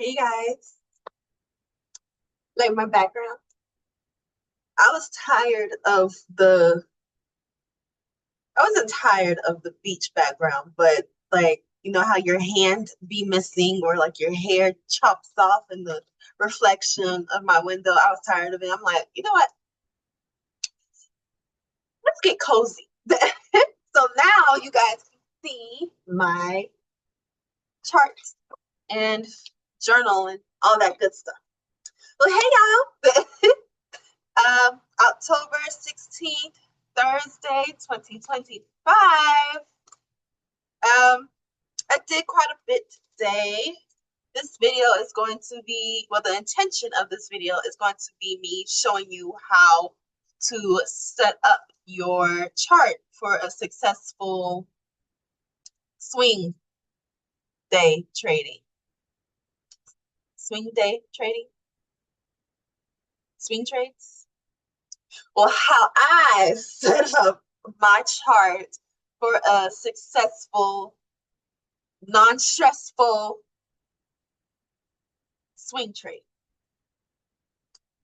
Hey guys, like my background. I was tired of the, I wasn't tired of the beach background, but like, you know how your hand be missing or like your hair chops off in the reflection of my window. I was tired of it. I'm like, you know what? Let's get cozy. So now you guys can see my charts and journal and all that good stuff. Well, hey y'all. October 16th, Thursday, 2025. I did quite a bit today. This video is going to be, well, the intention of this video is going to be me showing you how to set up your chart for a successful swing day trading. Swing day trading? Swing trades? Well, how I set up my chart for a successful, non-stressful swing trade.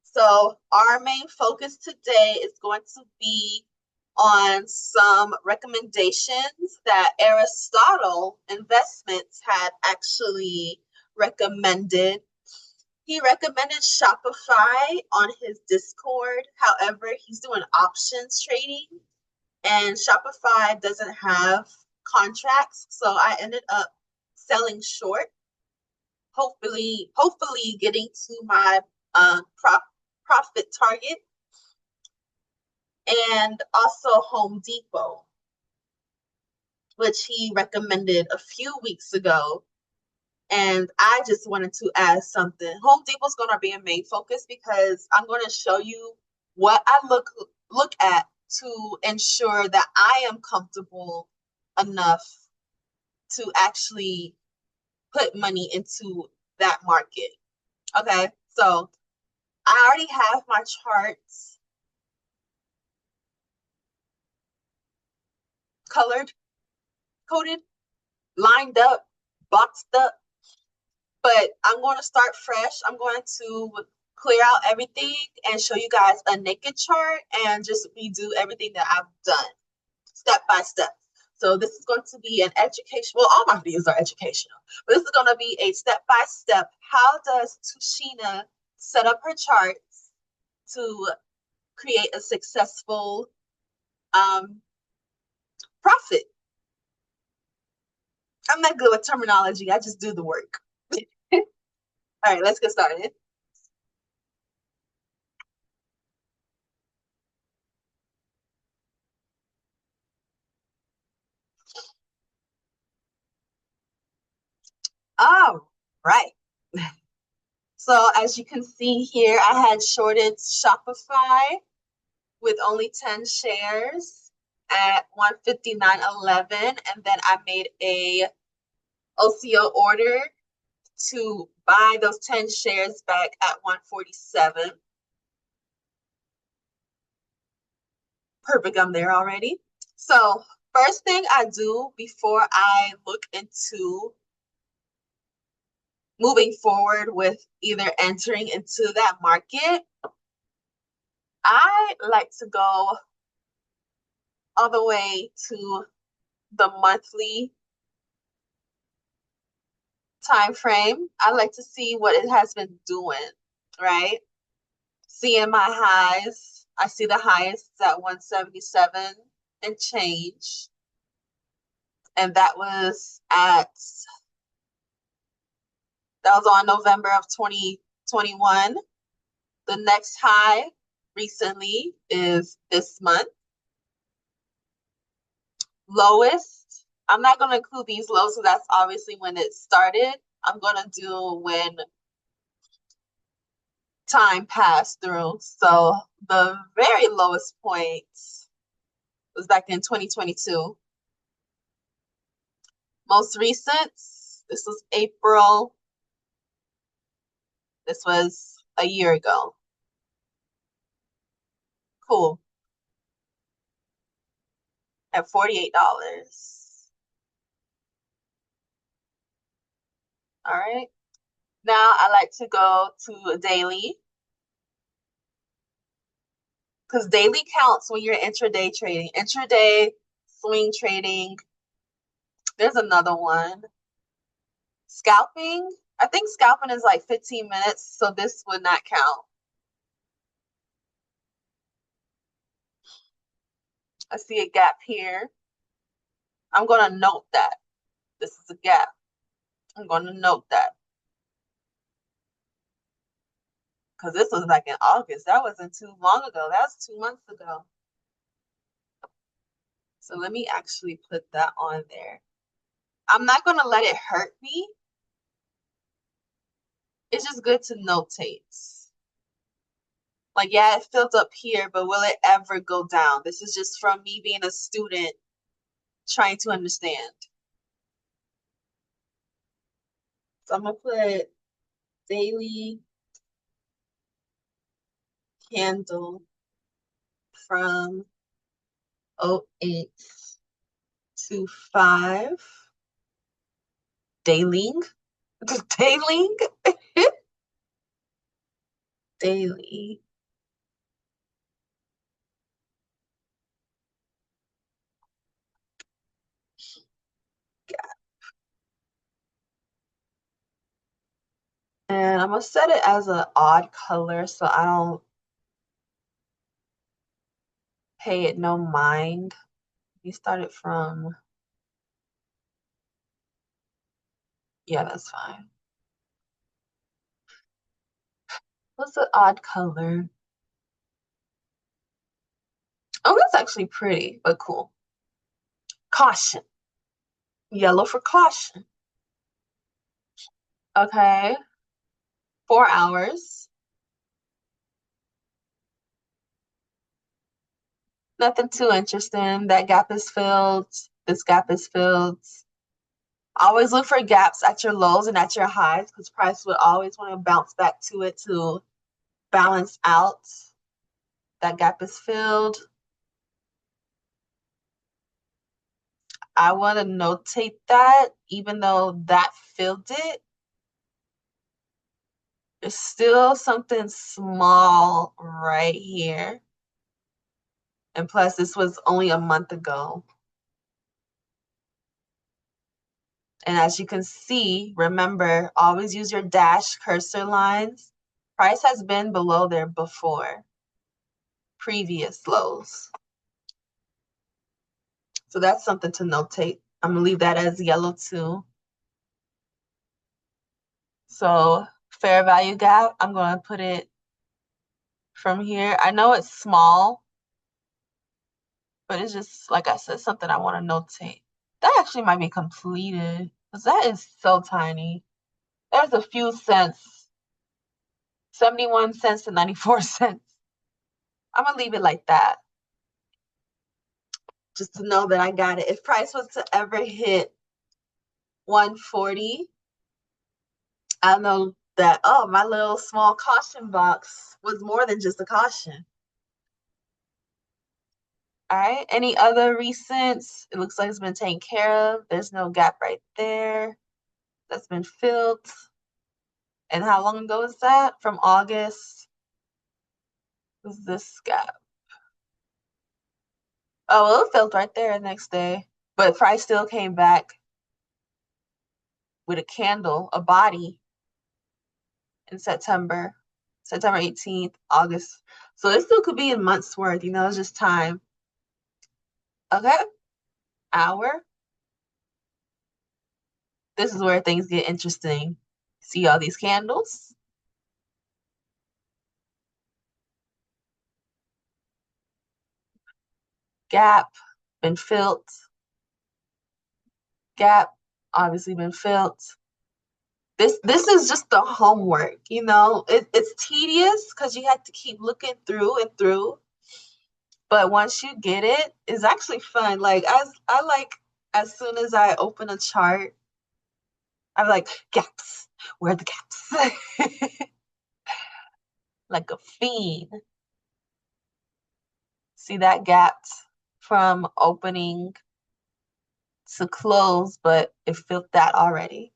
So our main focus today is going to be on some recommendations that Aristotle Investments had actually recommended. He recommended Shopify on his Discord. However, he's doing options trading and Shopify doesn't have contracts. So I ended up selling short, hopefully getting to my profit target, and also Home Depot, which he recommended a few weeks ago. And I just wanted to add something. Home Depot is going to be a main focus because I'm going to show you what I look at to ensure that I am comfortable enough to actually put money into that market. Okay, so I already have my charts colored, coded, lined up, boxed up, but I'm going to start fresh. I'm going to clear out everything and show you guys a naked chart and just redo everything that I've done step by step. So this is going to be an education. Well, all my videos are educational, but this is going to be a step by step. How does Tushina set up her charts to create a successful profit? I'm not good with terminology. I just do the work. All right, let's get started. All right. So as you can see here, I had shorted Shopify with only 10 shares at 159.11, and then I made a OCO order to buy those 10 shares back at 147. Perfect, I'm there already. So first thing I do before I look into moving forward with either entering into that market, I like to go all the way to the monthly time frame. I like to see what it has been doing, right? Seeing my highs. I see the highest at 177 and change. And that was on November of 2021. The next high recently is this month. Lowest, I'm not going to include these lows, so that's obviously when it started. I'm going to do when time passed through. So the very lowest point was back in 2022. Most recent, this was April. This was a year ago. Cool. At $48. All right. Now I like to go to a daily because daily counts when you're intraday trading. Intraday, swing trading. There's another one. Scalping. I think scalping is like 15 minutes, so this would not count. I see a gap here. I'm going to note that. This is a gap. I'm going to note that. Because this was back in August. That wasn't too long ago. That was 2 months ago. So let me actually put that on there. I'm not going to let it hurt me. It's just good to notate. Like, yeah, it filled up here, but will it ever go down? This is just from me being a student trying to understand. So I'm going to put daily candle from 08 to 5. Dayling. Dayling. Daily. And I'm gonna set it as an odd color so I don't pay it no mind. You started from, yeah, that's fine. What's an odd color? Oh, that's actually pretty, but cool. Caution. Yellow for caution. Okay. 4 hours. Nothing too interesting. That gap is filled. This gap is filled. Always look for gaps at your lows and at your highs because price would always want to bounce back to it to balance out. That gap is filled. I want to notate that even though that filled it, there's still something small right here. And plus, this was only a month ago. And as you can see, remember, always use your dash cursor lines. Price has been below there before, previous lows. So that's something to notate. I'm going to leave that as yellow too. So fair value gap, I'm going to put it from here. I know it's small, but it's just, like I said, something I want to notate. That actually might be completed because that is so tiny. There's a few cents, 71 cents to 94 cents. I'm going to leave it like that just to know that I got it. If price was to ever hit 140, I know that, oh, my little small caution box was more than just a caution. All right, any other recents? It looks like it's been taken care of. There's no gap right there. That's been filled. And how long ago is that? From August. Was this gap? Oh, well, it filled right there the next day. But price still came back with a candle, a body in September 18th, August. So it still could be in months worth, it's just time. Okay, hour. This is where things get interesting. See all these candles? Gap, been filled. Gap, obviously been filled. This is just the homework, it's tedious because you have to keep looking through and through. But once you get it, it's actually fun. Like as soon as I open a chart, I'm like, gaps. Where are the gaps? Like a fiend. See that gap from opening to close, but it filled that already.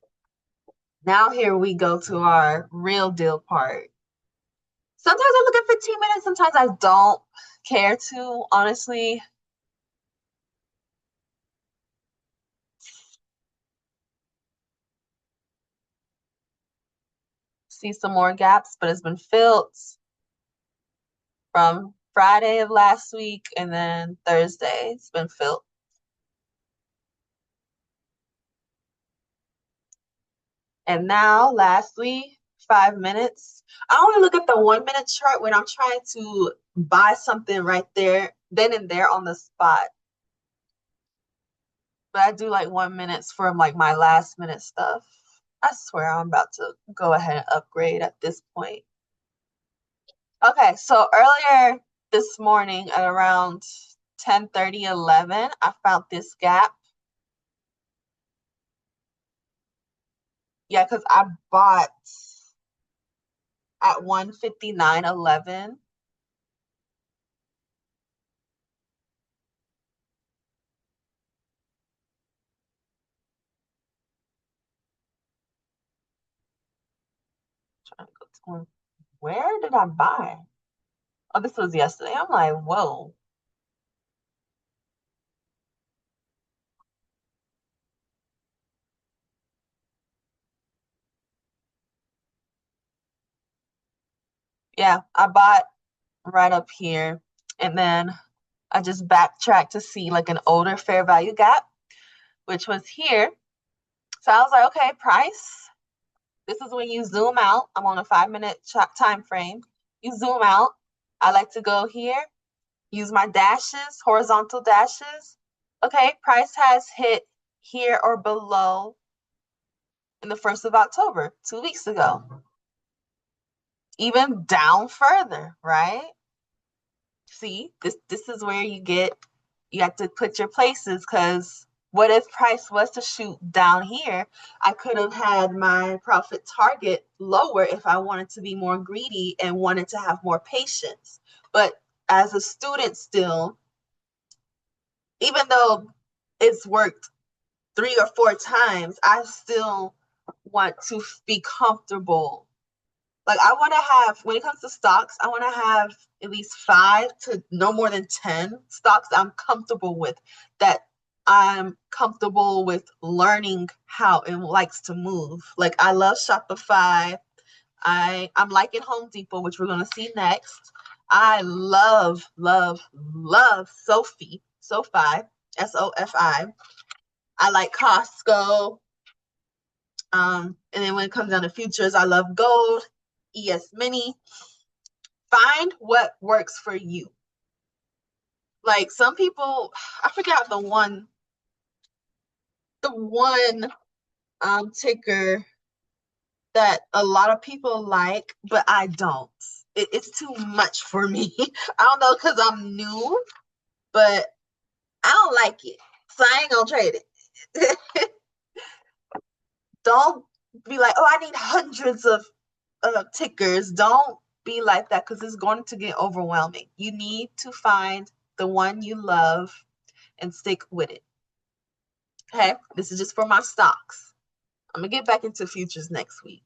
Now here we go to our real deal part. Sometimes I look at 15 minutes, sometimes I don't care to, honestly. See some more gaps, but it's been filled from Friday of last week and then Thursday. It's been filled. And now, lastly, 5 minutes. I only look at the 1 minute chart when I'm trying to buy something right there, then and there on the spot. But I do like 1 minutes for like my last minute stuff. I swear I'm about to go ahead and upgrade at this point. Okay, so earlier this morning at around 10:30, 11, I found this gap. Yeah, because I bought at 159.11. Trying to go to where did I buy? Oh, this was yesterday. I'm like, whoa. Yeah, I bought right up here. And then I just backtracked to see like an older fair value gap, which was here. So I was like, okay, price. This is when you zoom out. I'm on a 5 minute time frame. You zoom out. I like to go here, use my dashes, horizontal dashes. Okay, price has hit here or below in the 1st of October, 2 weeks ago. Even down further, right? See, this is where you have to put your places, because what if price was to shoot down here? I could have had my profit target lower if I wanted to be more greedy and wanted to have more patience. But as a student still, even though it's worked 3 or 4 times, I still want to be comfortable. Like I want to have, when it comes to stocks, I want to have at least 5 to no more than 10 stocks I'm comfortable with, that I'm comfortable with learning how it likes to move. Like I love Shopify. I'm liking Home Depot, which we're going to see next. I love SoFi, SOFI. I like Costco. And then when it comes down to futures, I love gold, ES Mini. Find what works for you. Like some people, I forgot the one ticker that a lot of people like, but I don't. It's too much for me. I don't know, because I'm new, but I don't like it. So I ain't gonna trade it. Don't be like, oh, I need hundreds of tickers. Don't be like that, because it's going to get overwhelming. You need to find the one you love and stick with it. Okay, this is just for my stocks. I'm gonna get back into futures next week.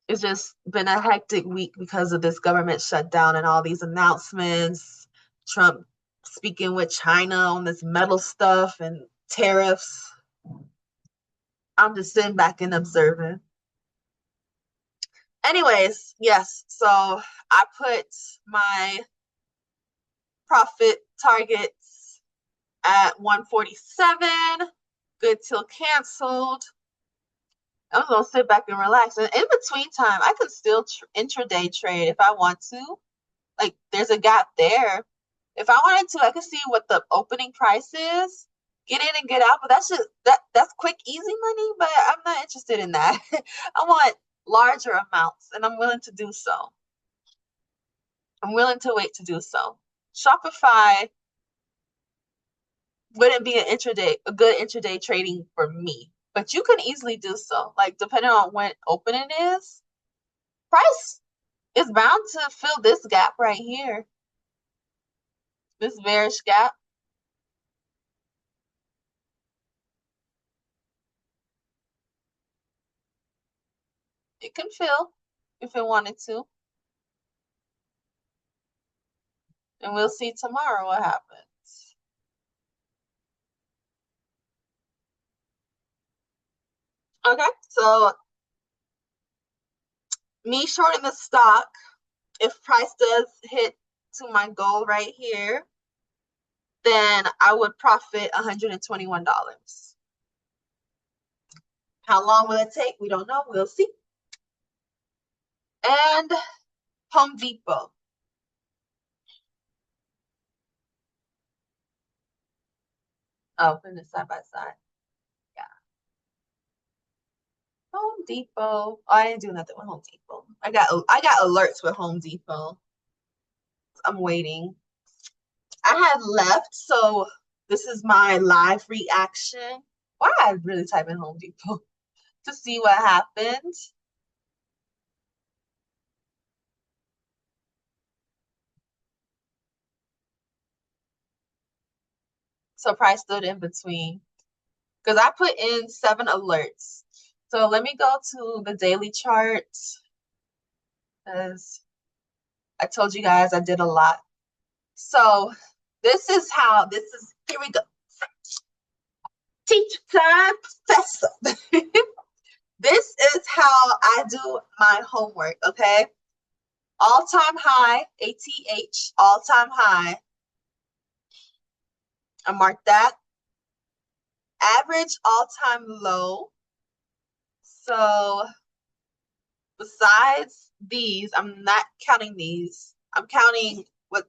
It's just been a hectic week because of this government shutdown and all these announcements. Trump speaking with China on this metal stuff and tariffs. I'm just sitting back and observing. Anyways, yes, so I put my profit targets at 147, good till canceled. I'm gonna sit back and relax. And in between time, I can still intraday trade if I want to. Like there's a gap there. If I wanted to, I could see what the opening price is, get in and get out. But that's just that's quick, easy money. But I'm not interested in that. I want larger amounts, and I'm willing to do so. I'm willing to wait to do so. Shopify wouldn't be a good intraday trading for me. But you can easily do so. Like depending on when opening is, price is bound to fill this gap right here. This bearish gap. It can fill if it wanted to. And we'll see tomorrow what happens. Okay, so me shorting the stock, if price does hit to my goal right here, then I would profit $121. How long will it take? We don't know. We'll see. And Home Depot. Oh, putting it side by side. Yeah. Home Depot. Oh, I didn't do nothing with Home Depot. I got alerts with Home Depot. I'm waiting. I had left, so this is my live reaction. Why I really type in Home Depot to see what happened. So price stood in between. Because I put in 7 alerts. So let me go to the daily chart. Because I told you guys I did a lot. So here we go. Teacher time, professor. This is how I do my homework, okay? All-time high, ATH, all-time high. I marked that. Average all-time low. So besides these, I'm not counting these. I'm counting what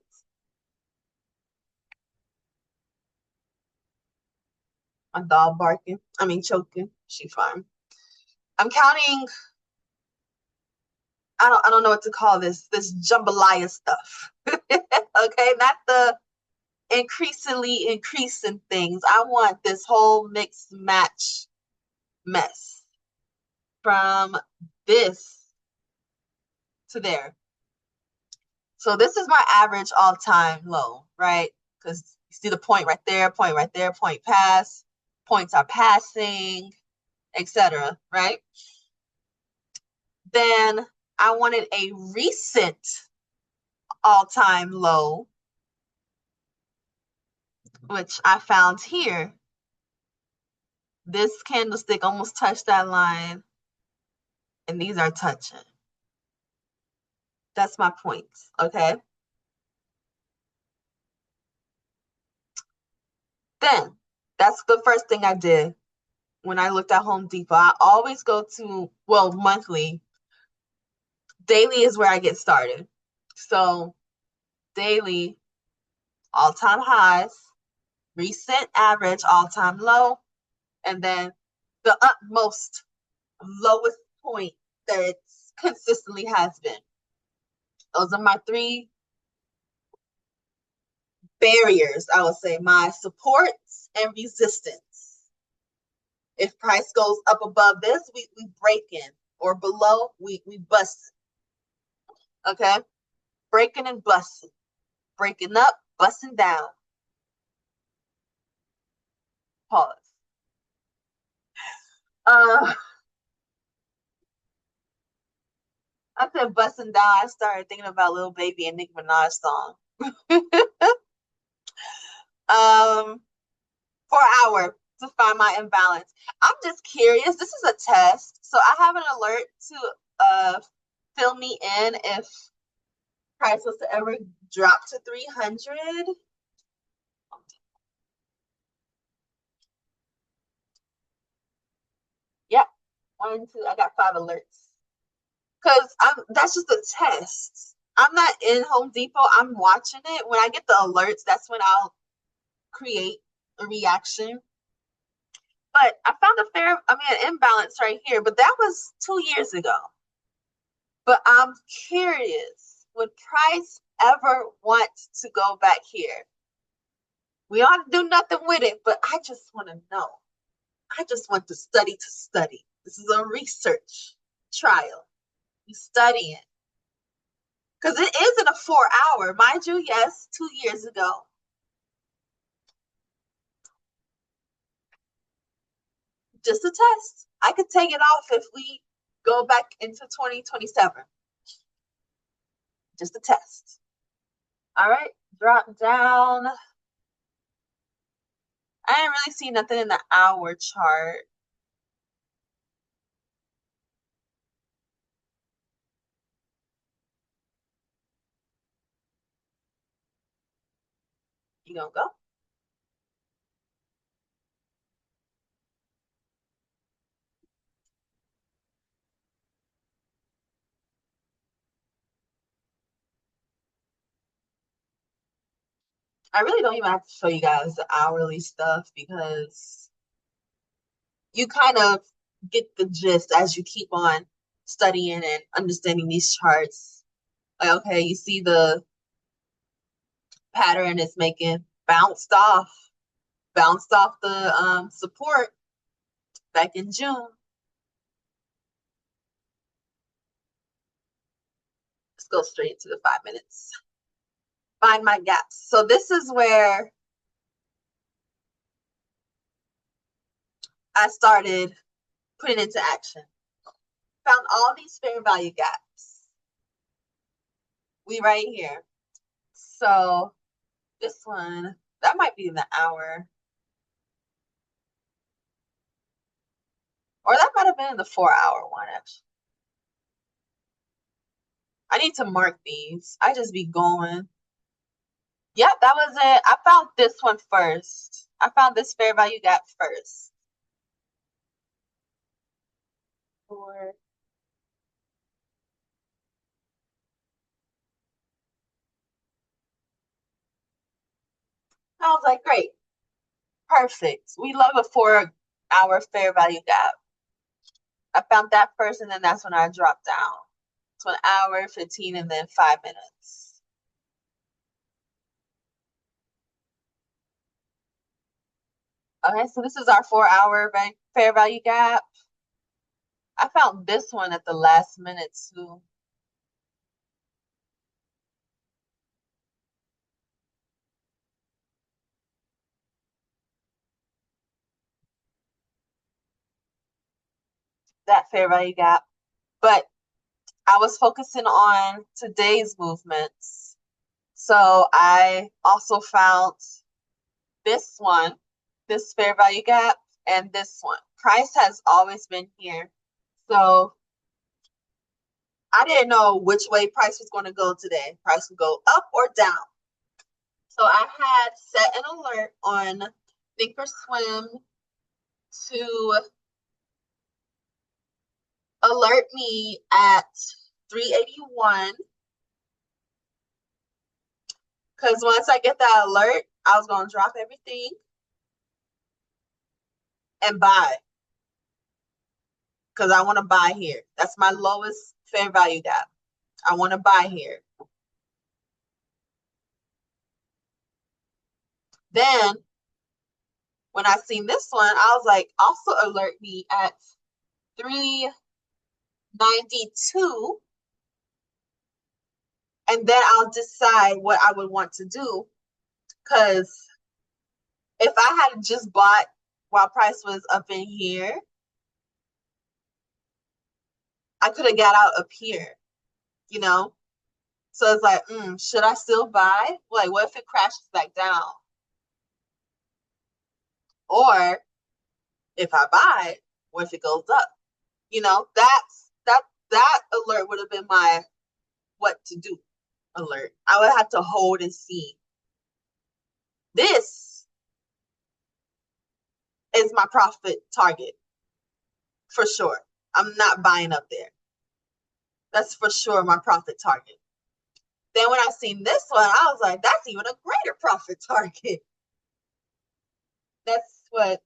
my dog barking. Choking. She fine. I'm counting. I don't know what to call this jambalaya stuff. Okay, not the increasingly increasing things. I want this whole mix match mess from this to there. So this is my average all-time low, right? Because you see the point right there, point pass, points are passing, etc., right? Then I wanted a recent all-time low, which I found here. This candlestick almost touched that line, and these are touching. That's my point, okay? Then, that's the first thing I did when I looked at Home Depot. I always go to, monthly. Daily is where I get started. So, daily, all-time highs, recent average, all-time low, and then the utmost lowest point that it consistently has been. Those are my 3 barriers, I would say, my supports and resistance. If price goes up above this, we break in, or below, we bust. Okay? Breaking and busting. Breaking up, busting down. Pause. I said busting down. I started thinking about Lil Baby and Nicki Minaj song. For an hour to find my imbalance. I'm just curious. This is a test. So I have an alert to fill me in if price was to ever drop to 300. Yep. 1, 2. I got 5 alerts. Because that's just a test. I'm not in Home Depot. I'm watching it. When I get the alerts, that's when I'll create a reaction. But I found an imbalance right here. But that was 2 years ago. But I'm curious, would price ever want to go back here? We ought to do nothing with it, but I just want to know. I just want to study. This is a research trial. You studying. Because it isn't a 4-hour. Mind you, yes, 2 years ago. Just a test. I could take it off if we go back into 2027. Just a test. All right, drop down. I didn't really see nothing in the hour chart. You gonna go? I really don't even have to show you guys the hourly stuff because you kind of get the gist as you keep on studying and understanding these charts. Like, okay, you see the pattern it's making, bounced off the support back in June. Let's go straight into the 5 minutes. Find my gaps. So this is where I started putting into action. Found all these fair value gaps. We right here. So this one, that might be in the hour. Or that might have been in the 4-hour one, actually. I need to mark these. I just be going. Yep, that was it. I found this one first. I found this fair value gap first. Four. I was like, great. Perfect. We love a 4-hour fair value gap. I found that first, and then that's when I dropped down to an hour, 15, and then 5 minutes. Okay, so this is our 4-hour fair value gap. I found this one at the last minute too. That fair value gap. But I was focusing on today's movements. So I also found this one, this fair value gap, and this one. Price has always been here. So I didn't know which way price was going to go today. Price would go up or down. So I had set an alert on Thinkorswim to alert me at 381. Because once I get that alert, I was going to drop everything and buy. Because I want to buy here. That's my lowest fair value gap. I want to buy here. Then, when I seen this one, I was like, also alert me at 392. And then I'll decide what I would want to do. Because if I had just bought while price was up in here, I could have got out up here, you know? So it's like, should I still buy? Like, what if it crashes back down? Or if I buy, what if it goes up? You know, that alert would have been my what to do alert. I would have to hold and see. This is my profit target for sure. I'm not buying up there. That's for sure my profit target. Then when I seen this one, I was like, that's even a greater profit target. That's what,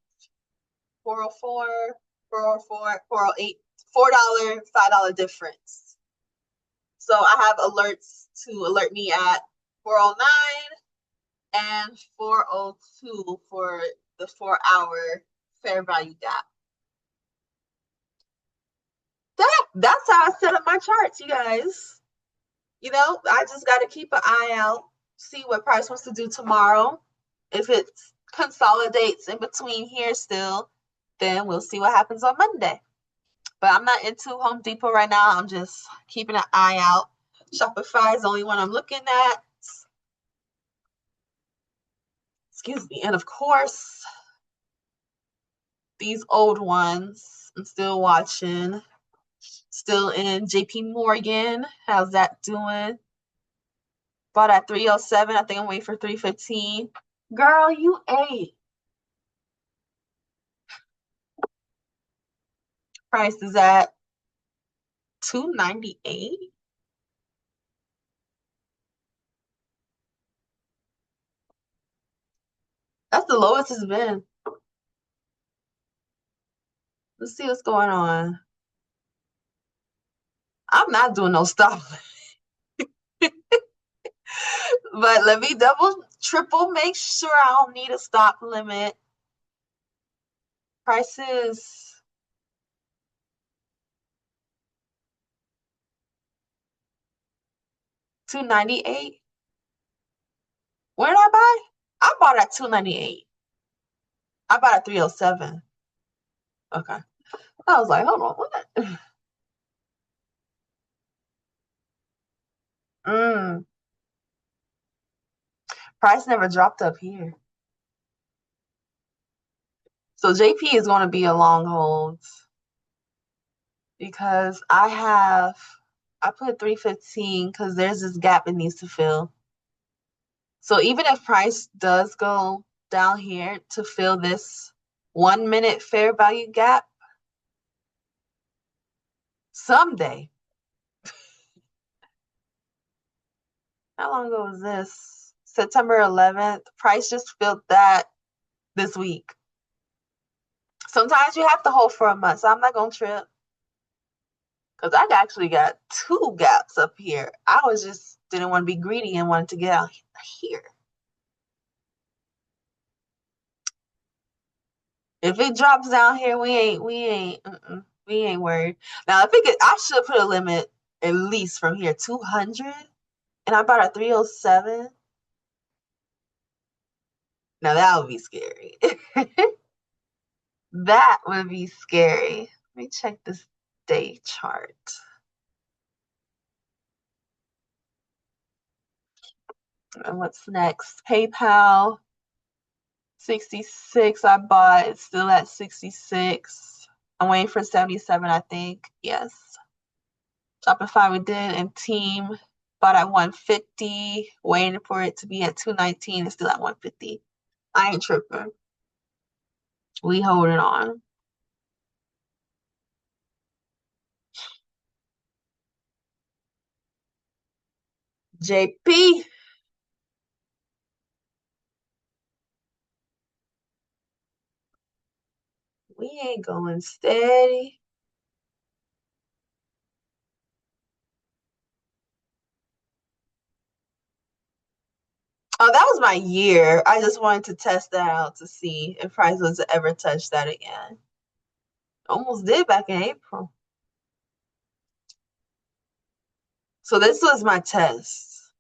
404, 404, 408, $4, $5 difference. So I have alerts to alert me at 409 and 402 for the 4-hour fair value gap. That's how I set up my charts, you guys. You know, I just got to keep an eye out, see what price wants to do tomorrow. If it consolidates in between here still, then we'll see what happens on Monday. But I'm not into Home Depot right now. I'm just keeping an eye out. Shopify is the only one I'm looking at. Excuse me. And of course, these old ones I'm still watching. Still in JP Morgan. How's that doing? Bought at 307. I think I'm waiting for 315. Girl, you ate. Price is at 298. That's the lowest it's been. Let's see what's going on. I'm not doing no stop. But let me double, triple make sure I don't need a stop limit. Prices. $298. Where did I buy? I bought at $298. I bought at 307. Okay. I was like, hold on, what? Mm. Price never dropped up here. So JP is going to be a long hold because I put 315 because there's this gap it needs to fill. So even if price does go down here to fill this 1 minute fair value gap, someday, how long ago was this? September 11th, price just filled that this week. Sometimes you have to hold for a month, so I'm not going to trip. Because I actually got 2 gaps up here. I was just didn't want to be greedy and wanted to get out here. If it drops down here, we ain't worried. Now, I should put a limit at least from here, 200, and I bought a 307. Now that would be scary. That would be scary. Let me check this day chart. And what's next? PayPal, 66. I bought. It's still at 66. I'm waiting for 77, I think. Yes. Shopify we did, and Team bought at 150, waiting for it to be at 219. It's still at 150. I ain't tripping. We holding on. JP. We ain't going steady. Oh, that was my year. I just wanted to test that out to see if price was ever touch that again. Almost did back in April. So this was my test.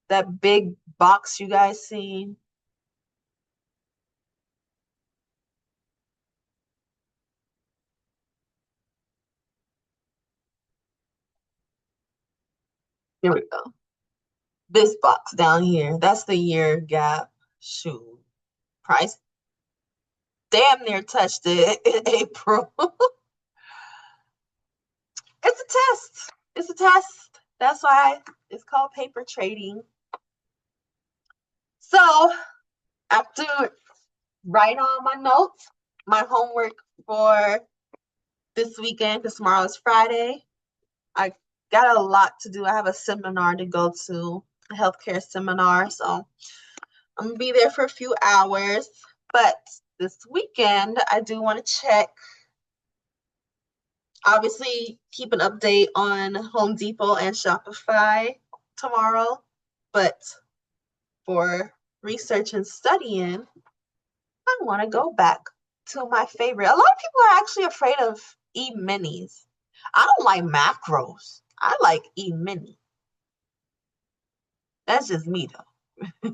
That big box you guys seen. Here we go. This box down here. That's the year gap. Shoot. Price damn near touched it in April. It's a test. It's a test. That's why it's called paper trading. So after writing all my notes, my homework for this weekend, because tomorrow is Friday, I got a lot to do. I have a seminar to go to, a healthcare seminar. So I'm going to be there for a few hours. But this weekend, I do want to check, obviously, keep an update on Home Depot and Shopify tomorrow. But for research and studying, I want to go back to my favorite. A lot of people are actually afraid of E-minis. I don't like macros. I like E-mini. That's just me, though.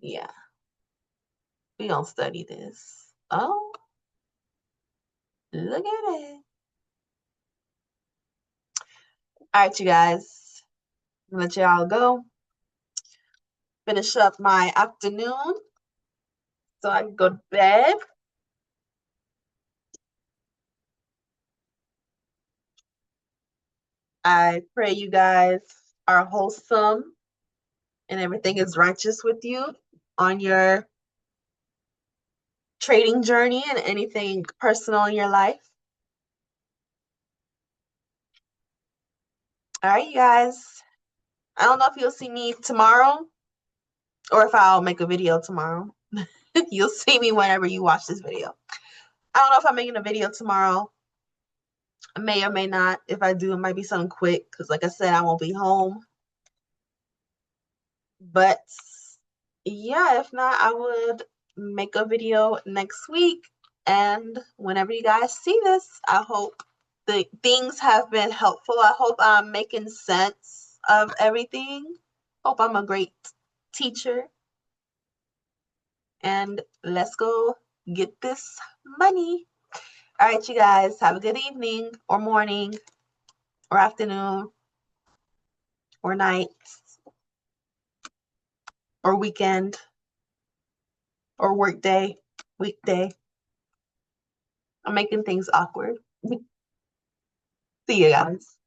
Yeah, we gonna study this. Oh, look at it. All right, you guys. I'm gonna let y'all go. Finish up my afternoon so I can go to bed. I pray you guys are wholesome and everything is righteous with you on your trading journey and anything personal in your life. All right, you guys. I don't know if you'll see me tomorrow or if I'll make a video tomorrow. You'll see me whenever you watch this video. I don't know if I'm making a video tomorrow. I may or may not. If I do, it might be something quick because, like I said, I won't be home. But yeah, if not, I would make a video next week. And whenever you guys see this, I hope the things have been helpful. I hope I'm making sense of everything. Hope I'm a great teacher. And let's go get this money. All right, you guys, have a good evening or morning or afternoon or night or weekend or work day, weekday. I'm making things awkward. See you guys.